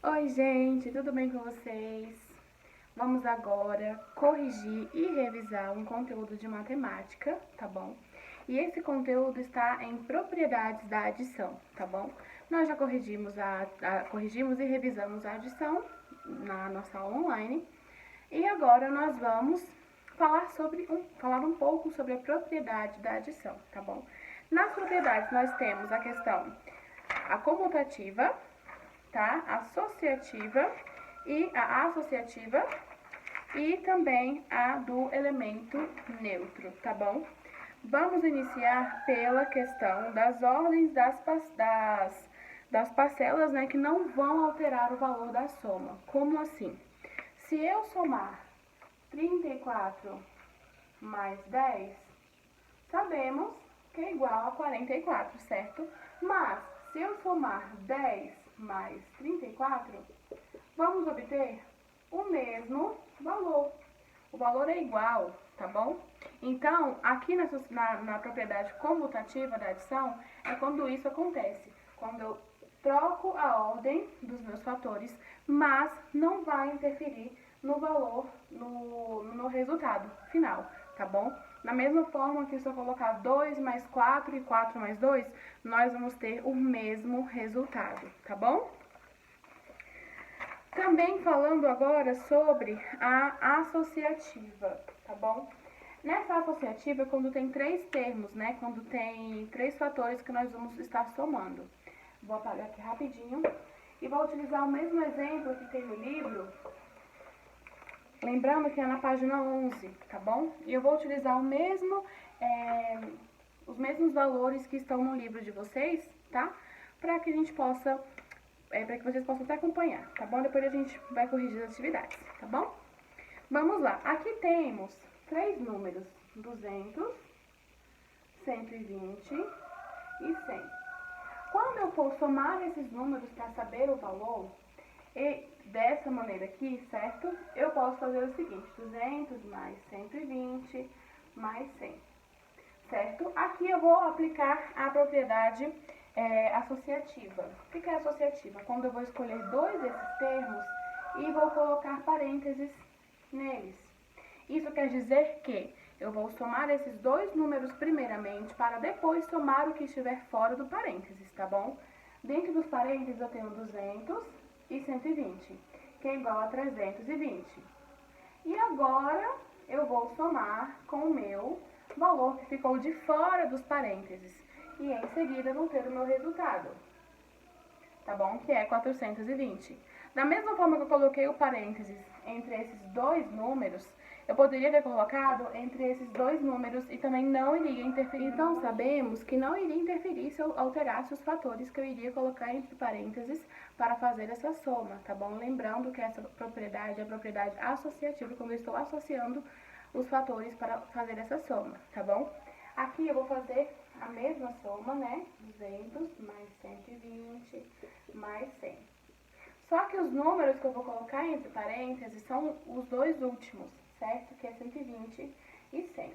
Oi, gente, tudo bem com vocês? Vamos agora corrigir e revisar um conteúdo de matemática, tá bom? E esse conteúdo está em propriedades da adição, tá bom? Nós já corrigimos e revisamos a adição na nossa aula online. E agora nós vamos falar um pouco sobre a propriedade da adição, tá bom? Nas propriedades nós temos a questão a comutativa, tá? Associativa e a associativa e também a do elemento neutro, tá bom? Vamos iniciar pela questão das ordens das parcelas, né, que não vão alterar o valor da soma. Como assim? Se eu somar 34 mais 10, sabemos que é igual a 44, certo? Mas, se eu somar 10 mais 34, vamos obter o mesmo valor. O valor é igual, tá bom? Então, aqui na propriedade comutativa da adição, é quando isso acontece. Quando eu troco a ordem dos meus fatores, mas não vai interferir no valor, no resultado final, tá bom? Da mesma forma que se eu colocar 2 mais 4 e 4 mais 2, nós vamos ter o mesmo resultado, tá bom? Também falando agora sobre a associativa, tá bom? Nessa associativa é quando tem três termos, né? Quando tem três fatores que nós vamos estar somando. Vou apagar aqui rapidinho e vou utilizar o mesmo exemplo que tem no livro. Lembrando que é na página 11, tá bom? E eu vou utilizar os mesmos valores que estão no livro de vocês, tá? Para que a gente possa, para que vocês possam até acompanhar, tá bom? Depois a gente vai corrigir as atividades, tá bom? Vamos lá. Aqui temos três números: 200, 120 e 100. Quando eu for somar esses números para saber o valor, e dessa maneira aqui, certo? Eu posso fazer o seguinte: 200 mais 120 mais 100, certo? Aqui eu vou aplicar a propriedade associativa. O que é associativa? Quando eu vou escolher dois desses termos e vou colocar parênteses neles. Isso quer dizer que eu vou somar esses dois números primeiramente para depois somar o que estiver fora do parênteses, tá bom? Dentro dos parênteses eu tenho 200 e 120, que é igual a 320. E agora eu vou somar com o meu valor que ficou de fora dos parênteses. E em seguida vou ter o meu resultado, tá bom? Que é 420. Da mesma forma que eu coloquei o parênteses entre esses dois números, eu poderia ter colocado entre esses dois números e também não iria interferir. Então, sabemos que não iria interferir se eu alterasse os fatores que eu iria colocar entre parênteses para fazer essa soma, tá bom? Lembrando que essa propriedade é a propriedade associativa, quando eu estou associando os fatores para fazer essa soma, tá bom? Aqui eu vou fazer a mesma soma, né? 200 mais 120 mais 100. Só que os números que eu vou colocar entre parênteses são os dois últimos, certo? Que é 120 e 100.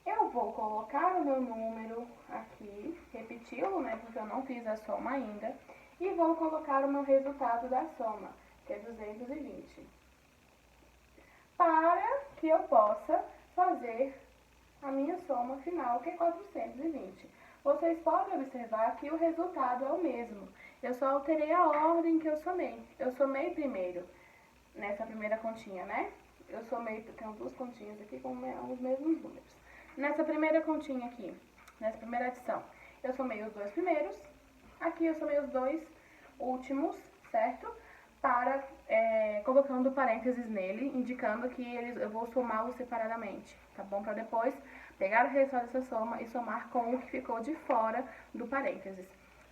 Eu vou colocar o meu número aqui, repeti-lo, né? Porque eu não fiz a soma ainda. E vou colocar o meu resultado da soma, que é 220. Para que eu possa fazer a minha soma final, que é 420. Vocês podem observar que o resultado é o mesmo. Eu só alterei a ordem que eu somei. Eu somei primeiro, nessa primeira continha, né? Eu somei, tenho duas continhas aqui com os mesmos números. Nessa primeira continha aqui, nessa primeira adição, eu somei os dois primeiros. Aqui eu somei os dois últimos, certo? Colocando parênteses nele, indicando que eu vou somá-los separadamente, tá bom? Para depois pegar o resultado dessa soma e somar com o que ficou de fora do parênteses.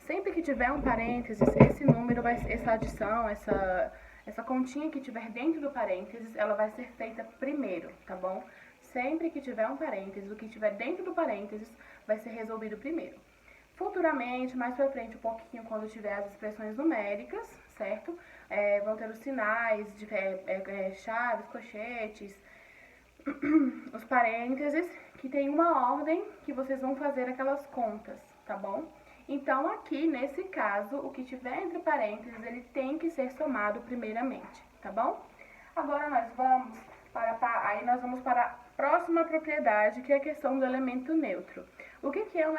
Sempre que tiver um parênteses, esse número essa adição, essa continha que tiver dentro do parênteses, ela vai ser feita primeiro, tá bom? Sempre que tiver um parênteses, o que tiver dentro do parênteses vai ser resolvido primeiro. Futuramente, mais pra frente um pouquinho, quando tiver as expressões numéricas, certo? Vão ter os sinais, chaves, colchetes, os parênteses, que tem uma ordem que vocês vão fazer aquelas contas, tá bom? Então, aqui, nesse caso, o que tiver entre parênteses, ele tem que ser somado primeiramente, tá bom? Agora, nós vamos para a próxima propriedade, que é a questão do elemento neutro. O que é um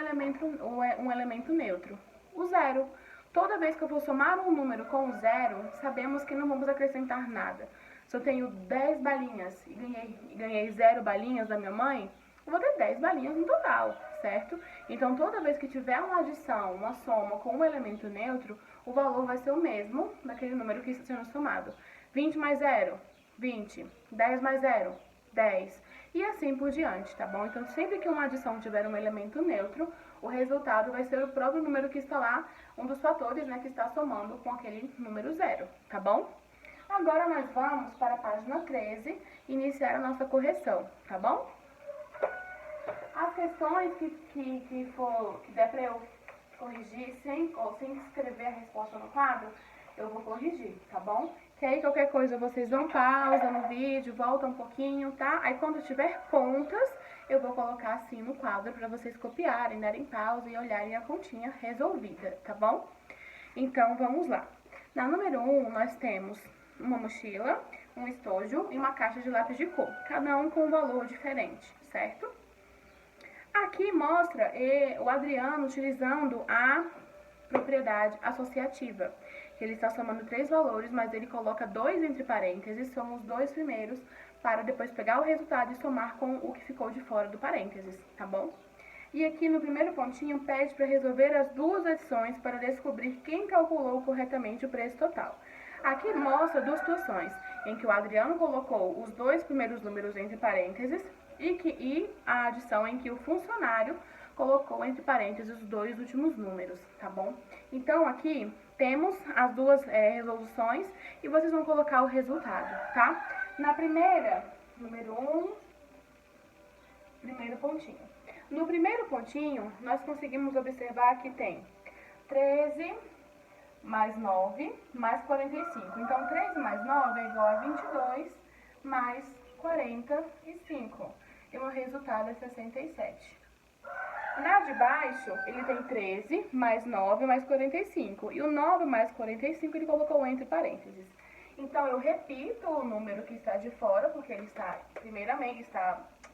elemento neutro? O zero. Toda vez que eu vou somar um número com o zero, sabemos que não vamos acrescentar nada. Se eu tenho 10 balinhas e ganhei 0 balinhas da minha mãe, eu vou ter 10 balinhas no total, certo? Então, toda vez que tiver uma adição, uma soma com um elemento neutro, o valor vai ser o mesmo daquele número que está sendo somado. 20 mais 0, 20. 10 mais 0, 10. E assim por diante, tá bom? Então, sempre que uma adição tiver um elemento neutro, o resultado vai ser o próprio número que está lá, um dos fatores, né, que está somando com aquele número 0, tá bom? Agora, nós vamos para a página 13, iniciar a nossa correção, tá bom? As questões que der para eu corrigir sem escrever a resposta no quadro, eu vou corrigir, tá bom? Que aí qualquer coisa vocês dão pausa no vídeo, voltam um pouquinho, tá? Aí quando tiver contas, eu vou colocar assim no quadro para vocês copiarem, darem pausa e olharem a continha resolvida, tá bom? Então, vamos lá. Na número 1, nós temos uma mochila, um estojo e uma caixa de lápis de cor, cada um com um valor diferente, certo? Aqui mostra o Adriano utilizando a propriedade associativa. Ele está somando 3 valores, mas ele coloca 2 entre parênteses, são os 2 primeiros, para depois pegar o resultado e somar com o que ficou de fora do parênteses, tá bom? E aqui no primeiro pontinho pede para resolver as duas adições para descobrir quem calculou corretamente o preço total. Aqui mostra duas situações, em que o Adriano colocou os 2 primeiros números entre parênteses e a adição em que o funcionário colocou entre parênteses os 2 últimos números, tá bom? Então, aqui temos as duas resoluções e vocês vão colocar o resultado, tá? Na primeira, número 1, primeiro pontinho. No primeiro pontinho, nós conseguimos observar que tem 13 mais 9 mais 45. Então, 13 mais 9 é igual a 22 mais 45. E o resultado é 67. Na de baixo, ele tem 13 mais 9 mais 45. E o 9 mais 45 ele colocou entre parênteses. Então, eu repito o número que está de fora, porque ele está,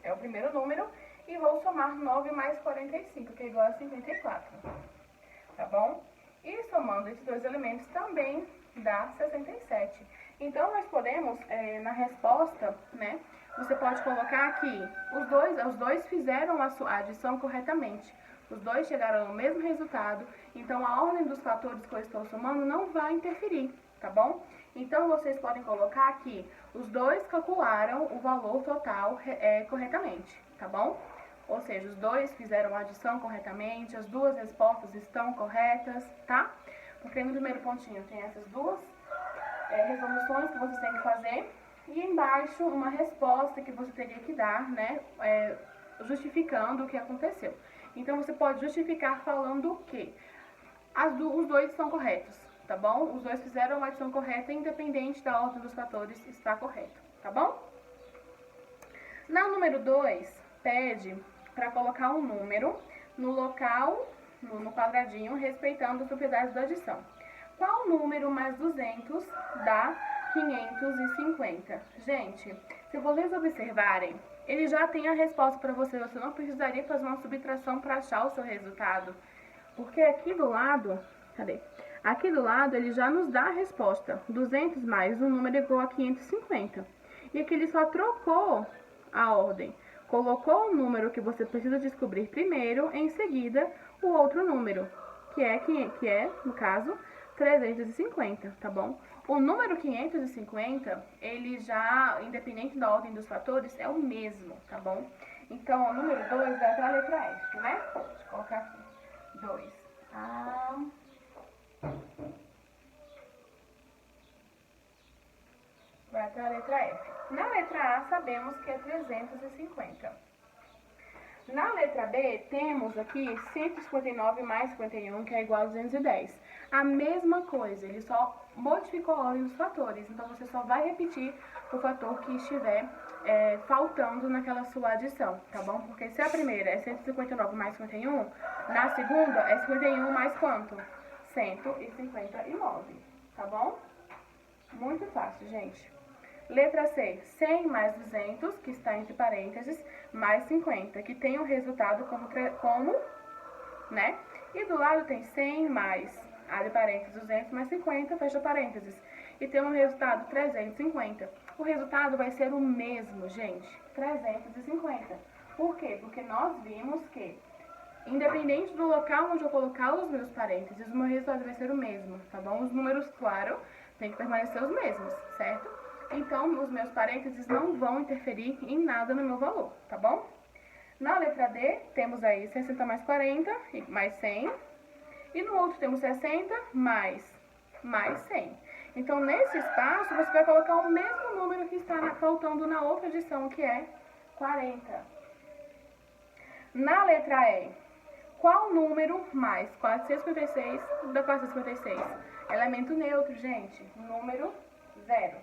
é o primeiro número, e vou somar 9 mais 45, que é igual a 54. Tá bom? E somando esses dois elementos também dá 67. Então, nós podemos, na resposta, né, você pode colocar aqui, os dois fizeram a sua adição corretamente. Os dois chegaram ao mesmo resultado, então a ordem dos fatores que eu estou somando não vai interferir, tá bom? Então, vocês podem colocar aqui, os dois calcularam o valor total corretamente, tá bom? Ou seja, os dois fizeram a adição corretamente, as duas respostas estão corretas, tá? Porque no primeiro pontinho tem essas duas resoluções que vocês têm que fazer. E embaixo uma resposta que você teria que dar, né? Justificando o que aconteceu. Então, você pode justificar falando que os dois estão corretos, tá bom? Os dois fizeram a adição correta, independente da ordem dos fatores, está correto, tá bom? Na número 2, pede para colocar um número no local, no quadradinho, respeitando as propriedades da adição. Qual número mais 200 dá 550? Gente, se vocês observarem, ele já tem a resposta para você. Você não precisaria fazer uma subtração para achar o seu resultado. Porque aqui do lado, cadê? Aqui do lado ele já nos dá a resposta. 200 mais um número igual a 550. E aqui ele só trocou a ordem. Colocou o número que você precisa descobrir primeiro, em seguida o outro número, que é no caso, 350, tá bom? O número 550, ele já, independente da ordem dos fatores, é o mesmo, tá bom? Então, o número 2 vai até a letra F, né? Deixa eu colocar aqui. 2. Vai até a letra F. Na letra A, sabemos que é 350. Na letra B, temos aqui 159 mais 51, que é igual a 210. A mesma coisa, ele só modificou a ordem dos fatores. Então, você só vai repetir o fator que estiver faltando naquela sua adição, tá bom? Porque se a primeira é 159 mais 51, na segunda é 51 mais quanto? 159, tá bom? Muito fácil, gente. Letra C, 100 mais 200, que está entre parênteses, mais 50, que tem o resultado como, né? E do lado tem 100 mais, abre parênteses, 200 mais 50, fecha parênteses. E tem um resultado 350. O resultado vai ser o mesmo, gente, 350. Por quê? Porque nós vimos que, independente do local onde eu colocar os meus parênteses, o meu resultado vai ser o mesmo, tá bom? Os números, claro, tem que permanecer os mesmos, certo? Então, os meus parênteses não vão interferir em nada no meu valor, tá bom? Na letra D, temos aí 60 mais 40, mais 100. E no outro temos 60 mais 100. Então, nesse espaço, você vai colocar o mesmo número que está faltando na outra adição, que é 40. Na letra E, qual número mais 456 dá 456? Elemento neutro, gente. Número 0.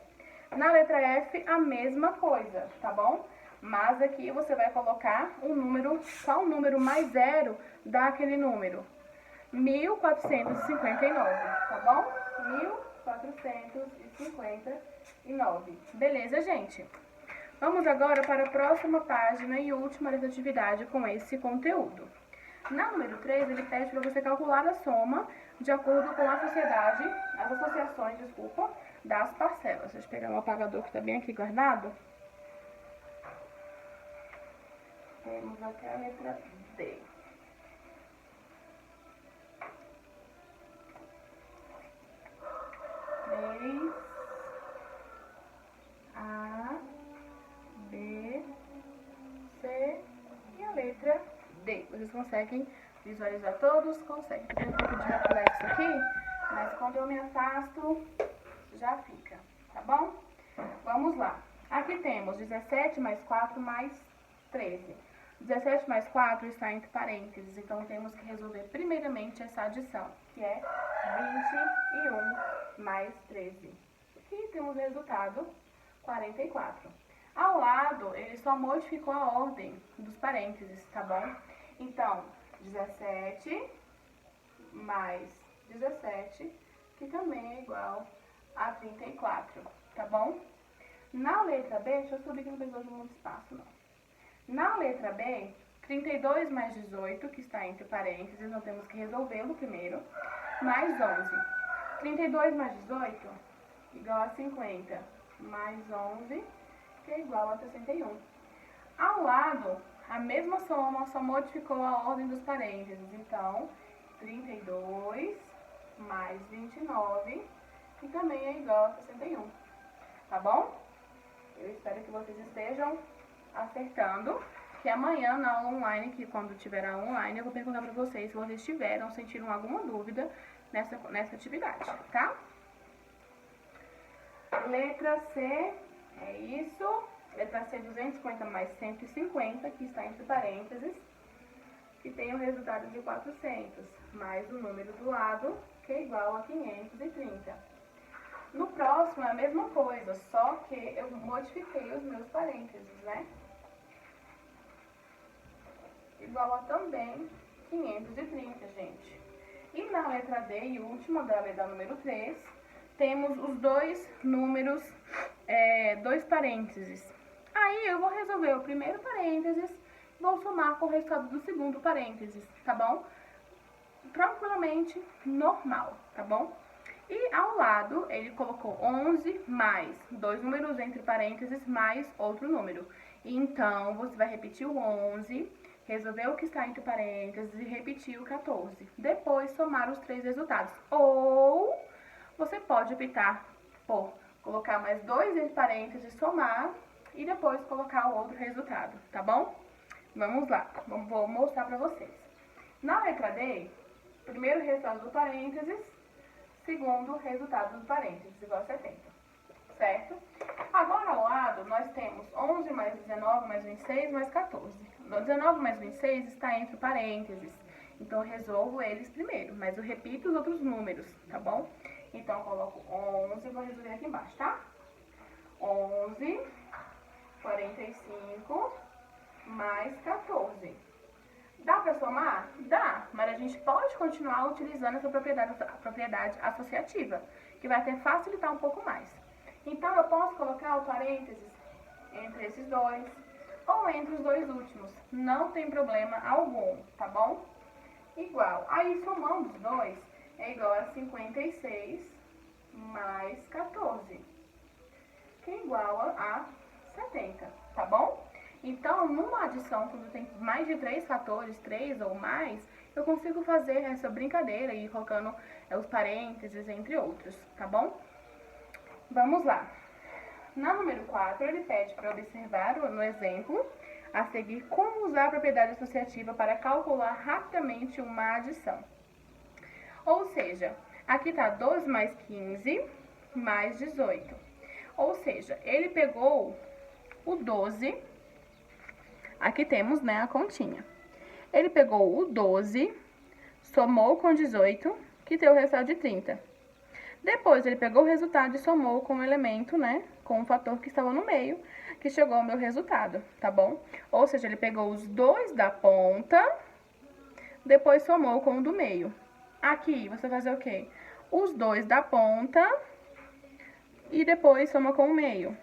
Na letra F, a mesma coisa, tá bom? Mas aqui você vai colocar um número, qual número mais 0 dá aquele número? 1459, tá bom? 1459. Beleza, gente? Vamos agora para a próxima página e última dessa atividade com esse conteúdo. Na número 3, ele pede para você calcular a soma de acordo com as associações, das parcelas. Deixa eu pegar um apagador que está bem aqui guardado. Temos aqui a letra D. A, B, C e a letra D. Vocês conseguem visualizar todos? Conseguem. Tem um pouco de reflexo aqui, mas quando eu me afasto, já fica, tá bom? Vamos lá. Aqui temos 17 mais 4 mais 13. 17 mais 4 está entre parênteses, então temos que resolver primeiramente essa adição, que é 21 mais 13. Aqui temos o resultado 44. Ao lado, ele só modificou a ordem dos parênteses, tá bom? Então, 17 mais 17, que também é igual a 34, tá bom? Na letra B, deixa eu subir que não precisa de muito espaço, não. Na letra B, 32 mais 18, que está entre parênteses, nós temos que resolvê-lo primeiro, mais 11. 32 mais 18, igual a 50, mais 11, que é igual a 61. Ao lado, a mesma soma, só modificou a ordem dos parênteses. Então, 32 mais 29, que também é igual a 61. Tá bom? Eu espero que vocês estejam acertando, que amanhã na aula online, que quando tiver a online, eu vou perguntar para vocês se vocês tiveram, sentiram alguma dúvida nessa atividade, tá? Letra C, é isso. Letra C, 250 mais 150, que está entre parênteses, que tem o resultado de 400, mais o número do lado, que é igual a 530. No próximo é a mesma coisa, só que eu modifiquei os meus parênteses, né? Igual a também 530, gente. E na letra D, e última da número 3, temos os dois números, dois parênteses. Aí eu vou resolver o primeiro parênteses, vou somar com o resultado do segundo parênteses, tá bom? Tranquilamente, normal, tá bom? E ao lado, ele colocou 11 mais dois números entre parênteses mais outro número. Então, você vai repetir o 11, resolver o que está entre parênteses e repetir o 14. Depois, somar os três resultados. Ou você pode optar por colocar mais dois entre parênteses, somar e depois colocar o outro resultado, tá bom? Vamos lá, vou mostrar pra vocês. Na letra D, primeiro resultado do parênteses, segundo resultado do parênteses, igual a 70, certo? Agora, ao lado, nós temos 11 mais 19 mais 26 mais 14. 19 mais 26 está entre parênteses, então eu resolvo eles primeiro, mas eu repito os outros números, tá bom? Então, eu coloco 11, vou resolver aqui embaixo, tá? 11, 45 mais 14. Dá para somar? Dá, mas a gente pode continuar utilizando essa propriedade associativa, que vai até facilitar um pouco mais. Então, eu posso colocar o parênteses entre esses dois ou entre os dois últimos. Não tem problema algum, tá bom? Igual. Aí, somando os dois, é igual a 56 mais 14, que é igual a 70, tá bom? Então, numa adição, quando tem mais de 3 fatores, 3 ou mais, eu consigo fazer essa brincadeira e ir colocando os parênteses, entre outros, tá bom? Vamos lá. Na número 4, ele pede para observar no exemplo a seguir como usar a propriedade associativa para calcular rapidamente uma adição. Ou seja, aqui está 12 mais 15 mais 18. Ou seja, ele pegou o 12, aqui temos, né, a continha. Ele pegou o 12, somou com 18, que deu o resultado de 30. Depois, ele pegou o resultado e somou com o elemento, né, com o fator que estava no meio, que chegou ao meu resultado, tá bom? Ou seja, ele pegou os dois da ponta, depois somou com o do meio. Aqui, você vai fazer o quê? Os dois da ponta e depois soma com o meio.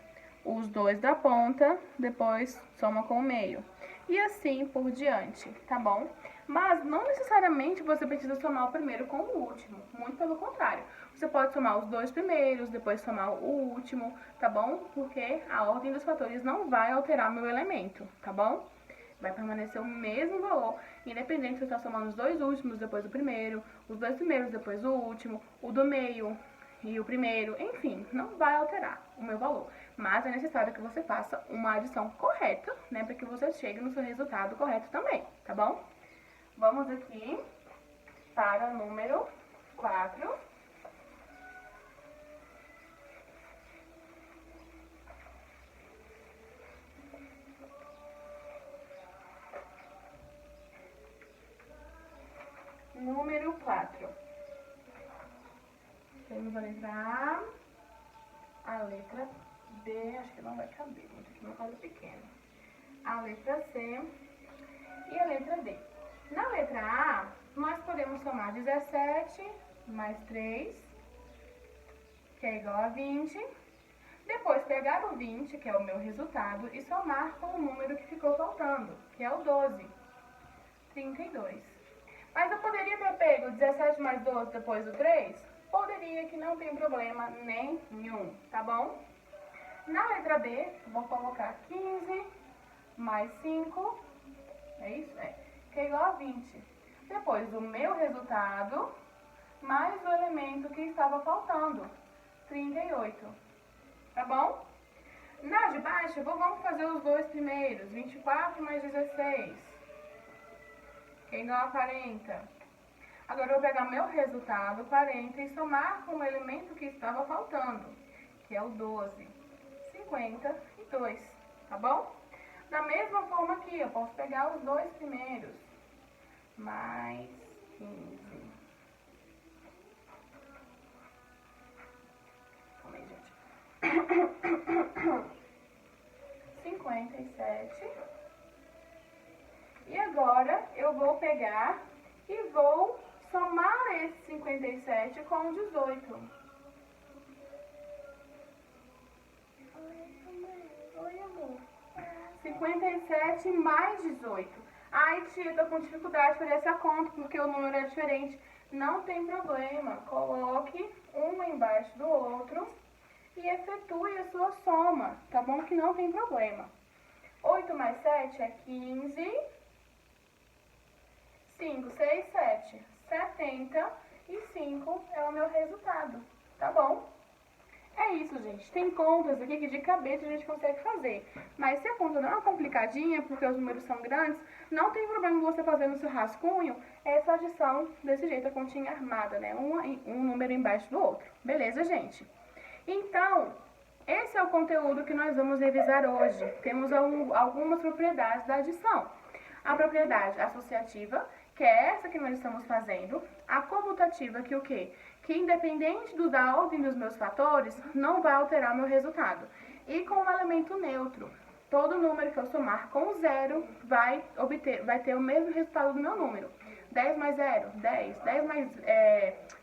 Os dois da ponta, depois soma com o meio. E assim por diante, tá bom? Mas não necessariamente você precisa somar o primeiro com o último, muito pelo contrário. Você pode somar os dois primeiros, depois somar o último, tá bom? Porque a ordem dos fatores não vai alterar meu elemento, tá bom? Vai permanecer o mesmo valor, independente se você está somando os dois últimos, depois o primeiro, os dois primeiros, depois o último, o do meio e o primeiro, enfim, não vai alterar o meu valor. Mas é necessário que você faça uma adição correta, né, para que você chegue no seu resultado correto também, tá bom? Vamos aqui para o número 4. Número 4. Temos a letra A letra B, acho que não vai caber, muito aqui uma coisa pequena. A letra C e a letra D. Na letra A, nós podemos somar 17 mais 3, que é igual a 20. Depois, pegar o 20, que é o meu resultado, e somar com o número que ficou faltando, que é o 12, 32. Mas eu poderia ter pego 17 mais 12 depois do 3? Poderia, que não tem problema nenhum, tá bom? Na letra B, vou colocar 15 mais 5, é isso? É, que é igual a 20. Depois, o meu resultado, mais o elemento que estava faltando, 38. Tá bom? Na de baixo, vamos fazer os dois primeiros, 24 mais 16, que é igual a 40. Agora, eu vou pegar meu resultado, 40, e somar com o elemento que estava faltando, que é o 12, 52, tá bom? Da mesma forma aqui, eu posso pegar os dois primeiros, mais 15. Calma aí, gente. 57. E agora, eu vou pegar e vou somar esse 57 com 18. Oi, amor. 57 mais 18. Ai, tia, tô com dificuldade de fazer essa conta porque o número é diferente. Não tem problema. Coloque um embaixo do outro e efetue a sua soma, tá bom? Que não tem problema. 8 mais 7 é 15. 5, 6, 7, 75 é o meu resultado, tá bom? É isso, gente. Tem contas aqui que de cabeça a gente consegue fazer. Mas se a conta não é complicadinha, porque os números são grandes, não tem problema você fazer no seu rascunho essa adição desse jeito, a continha armada, né? Um número embaixo do outro. Beleza, gente? Então, Esse é o conteúdo que nós vamos revisar hoje. Temos algumas propriedades da adição. A propriedade associativa, que é essa que nós estamos fazendo. A comutativa, que o quê? Que independente da ordem dos meus fatores, não vai alterar meu resultado. E com o elemento neutro, todo número que eu somar com zero vai ter o mesmo resultado do meu número. 10 mais 0, 10.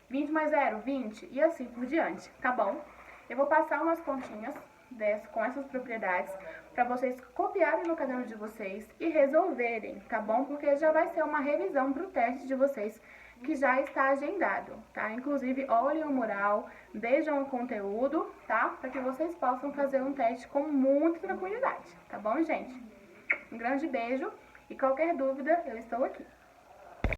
20 mais 0, 20. E assim por diante, tá bom? Eu vou passar umas continhas com essas propriedades para vocês copiarem no caderno de vocês e resolverem, tá bom? Porque já vai ser uma revisão para o teste de vocês que já está agendado, tá? Inclusive, olhem o mural, vejam o conteúdo, tá? Para que vocês possam fazer um teste com muita tranquilidade, tá bom, gente? Um grande beijo e qualquer dúvida, eu estou aqui.